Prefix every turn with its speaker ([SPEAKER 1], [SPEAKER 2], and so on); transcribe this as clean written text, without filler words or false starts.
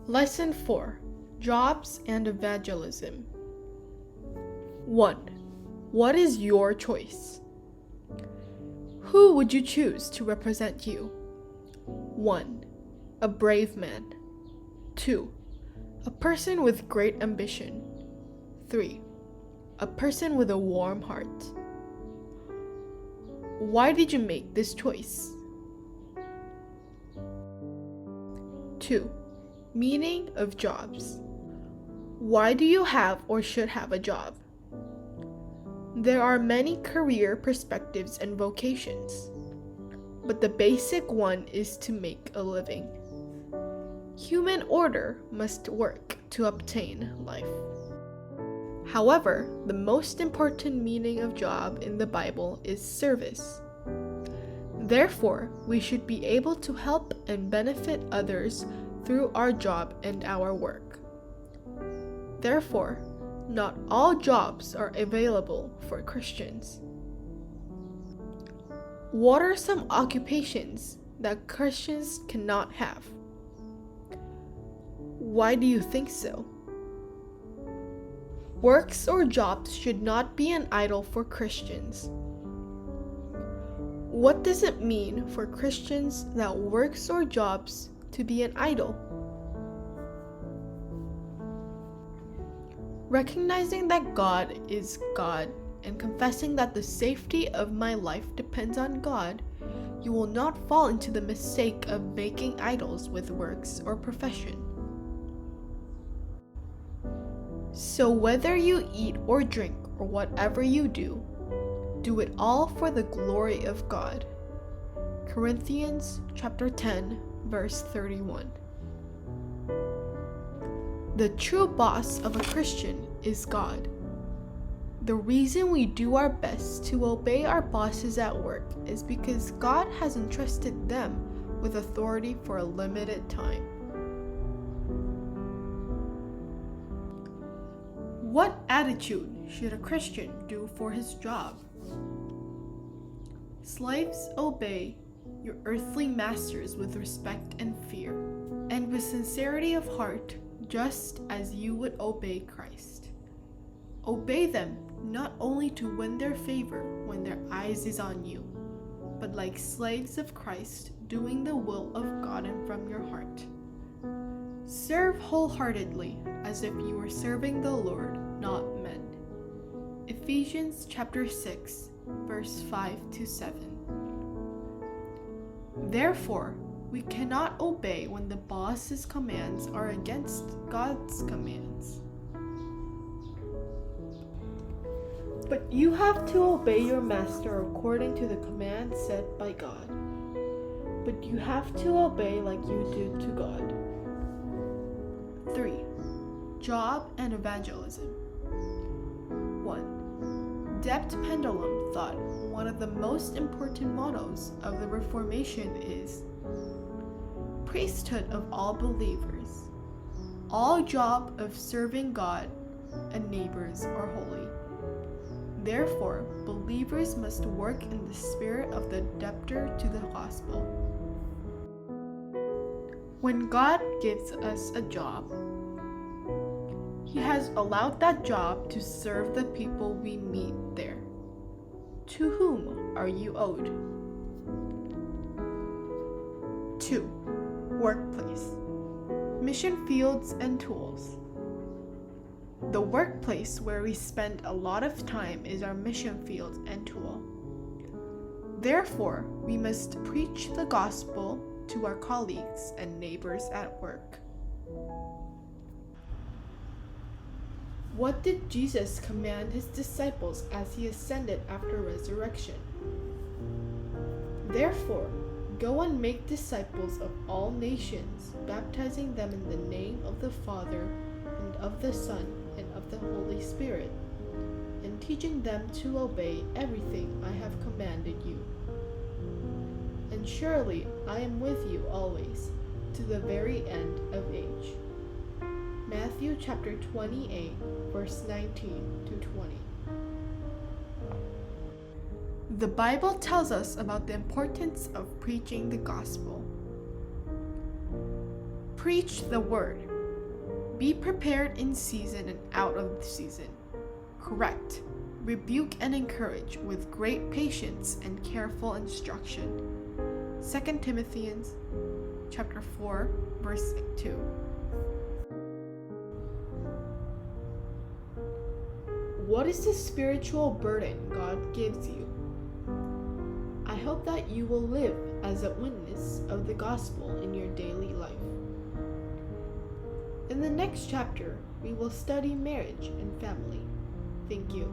[SPEAKER 1] Lesson 4: Jobs and Evangelism. 1. What is your choice? Who would you choose to represent you? 1. A brave man. 2. A person with great ambition. 3. A person with a warm heart. Why did you make this choice? 2. Meaning of jobs. Why do you have or should have a job? There are many career perspectives and vocations, but the basic one is to make a living. Human order must work to obtain life. However, the most important meaning of job in the Bible is service. Therefore, we should be able to help and benefit others through our job and our work. Therefore, not all jobs are available for Christians. What are some occupations that Christians cannot have? Why do you think so? Works or jobs should not be an idol for Christians. What does it mean for Christians that works or jobs to be an idol? Recognizing that God is God and confessing that the safety of my life depends on God, you will not fall into the mistake of making idols with works or profession. So whether you eat or drink or whatever you do it all for the glory of God. Corinthians chapter 10, verse 31. The true boss of a Christian is God. The reason we do our best to obey our bosses at work is because God has entrusted them with authority for a limited time. What attitude should a Christian do for his job? Slaves, obey your earthly masters with respect and fear, and with sincerity of heart, just as you would obey Christ. Obey them not only to win their favor when their eyes is on you, but like slaves of Christ, doing the will of God and from your heart. Serve wholeheartedly as if you were serving the Lord, not men. Ephesians chapter 6, verse 5-7. Therefore, we cannot obey when the boss's commands are against God's commands. But you have to obey your master according to the command set by God. But you have to obey like you do to God. 3. Job and evangelism. 1. Debt Pendulum thought one of the most important mottos of the Reformation is priesthood of all believers. All job of serving God and neighbors are holy. Therefore, believers must work in the spirit of the debtor to the gospel. When God gives us a job, He has allowed that job to serve the people we meet there. To whom are you owed? 2. Workplace. Mission fields and tools. The workplace where we spend a lot of time is our mission field and tool. Therefore, we must preach the gospel to our colleagues and neighbors at work. What did Jesus command his disciples as he ascended after resurrection? Therefore, go and make disciples of all nations, baptizing them in the name of the Father, and of the Son, and of the Holy Spirit, and teaching them to obey everything I have commanded you. And surely I am with you always, to the very end of age. Matthew chapter 28, verse 19-20. The Bible tells us about the importance of preaching the gospel. Preach the word, Be prepared in season and out of the season. Correct, rebuke and encourage with great patience and careful instruction. 2 Timothy chapter 4, verse 2. What is the spiritual burden God gives you? I hope that you will live as a witness of the gospel in your daily life. In the next chapter, we will study marriage and family. Thank you.